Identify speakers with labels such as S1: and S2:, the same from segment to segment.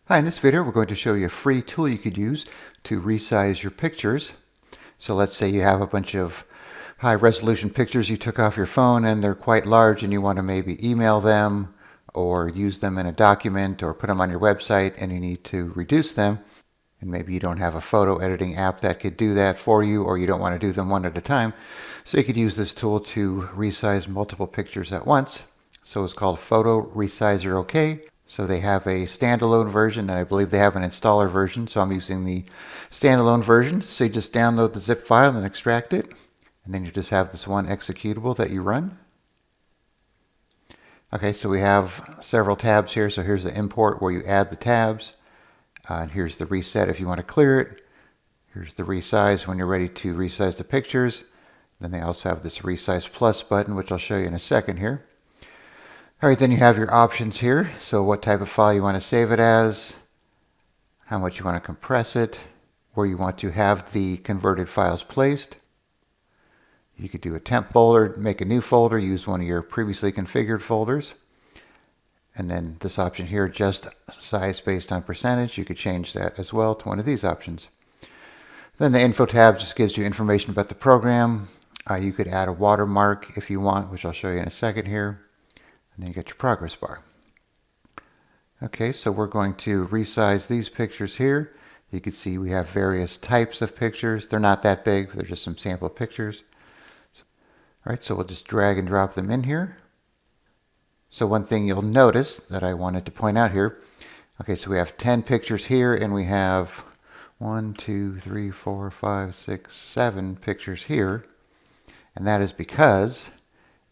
S1: Hi, in this video we're going to show you a free tool you could use to resize your pictures. So let's say you have a bunch of high resolution pictures you took off your phone and they're quite large and you want to maybe email them or use them in a document or put them on your website and you need to reduce them. And maybe you don't have a photo editing app that could do that for you, or you don't want to do them one at a time. So you could use this tool to resize multiple pictures at once. So it's called Photo Resizer OK. So they have a standalone version, and I believe they have an installer version. So I'm using the standalone version. So you just download the zip file and extract it. And then you just have this one executable that you run. Okay, so we have several tabs here. So here's the import where you add the tabs. And here's the reset if you want to clear it. Here's the resize when you're ready to resize the pictures. Then they also have this Resize Plus button, which I'll show you in a second here. All right, then you have your options here. So what type of file you want to save it as, how much you want to compress it, where you want to have the converted files placed. You could do a temp folder, make a new folder, use one of your previously configured folders. And then this option here, adjust size based on percentage. You could change that as well to one of these options. Then the info tab just gives you information about the program. You could add a watermark if you want, which I'll show you in a second here. And then you get your progress bar. Okay, so we're going to resize these pictures here. You can see we have various types of pictures. They're not that big. They're just some sample pictures. All right, so we'll just drag and drop them in here. So one thing you'll notice that I wanted to point out here, okay, so we have 10 pictures here and we have 1, 2, 3, 4, 5, 6, 7 pictures here. And that is because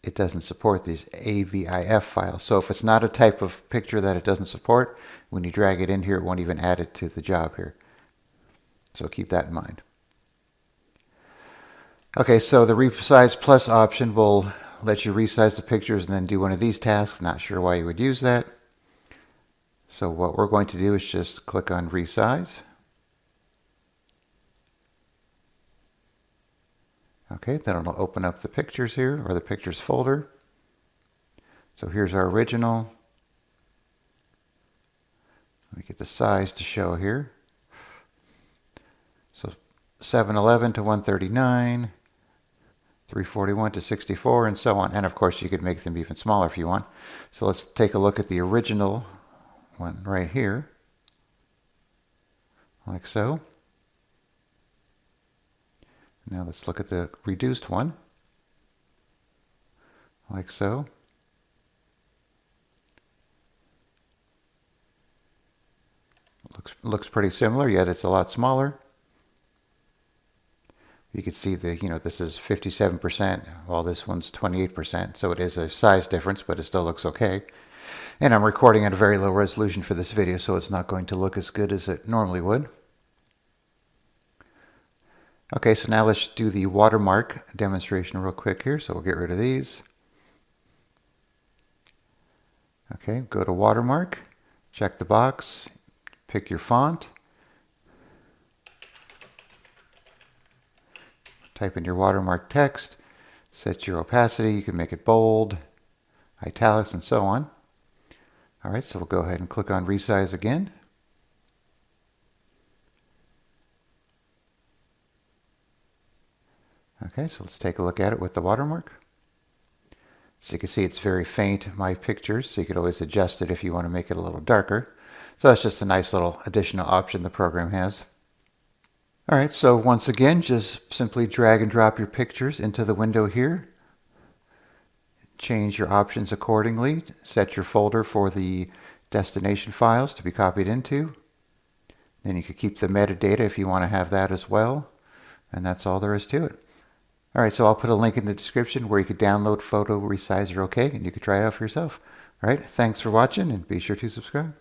S1: it doesn't support these AVIF files. So if it's not a type of picture that it doesn't support, when you drag it in here, it won't even add it to the job here. So keep that in mind. Okay, so the Resize Plus option will let you resize the pictures and then do one of these tasks. Not sure why you would use that. So what we're going to do is just click on Resize. Okay, then it'll open up the pictures here, or the pictures folder. So here's our original. Let me get the size to show here. So 711 to 139. 341 to 64, and so on. And of course you could make them even smaller if you want. So let's take a look at the original one right here, like so. Now let's look at the reduced one, like so. Looks pretty similar, yet it's a lot smaller. You can see this is 57%, while this one's 28%. So it is a size difference, but it still looks okay. And I'm recording at a very low resolution for this video, so it's not going to look as good as it normally would. Okay, so now let's do the watermark demonstration real quick here. So we'll get rid of these. Okay, go to watermark, check the box, pick your font. Type in your watermark text, set your opacity, you can make it bold, italics, and so on. All right, so we'll go ahead and click on Resize again. Okay, so let's take a look at it with the watermark. So you can see it's very faint, my pictures, so you could always adjust it if you want to make it a little darker. So that's just a nice little additional option the program has. All right, so once again, just simply drag and drop your pictures into the window here. Change your options accordingly. Set your folder for the destination files to be copied into. Then you could keep the metadata if you want to have that as well. And that's all there is to it. All right, so I'll put a link in the description where you could download Photo Resizer OK, and you could try it out for yourself. All right, thanks for watching, and be sure to subscribe.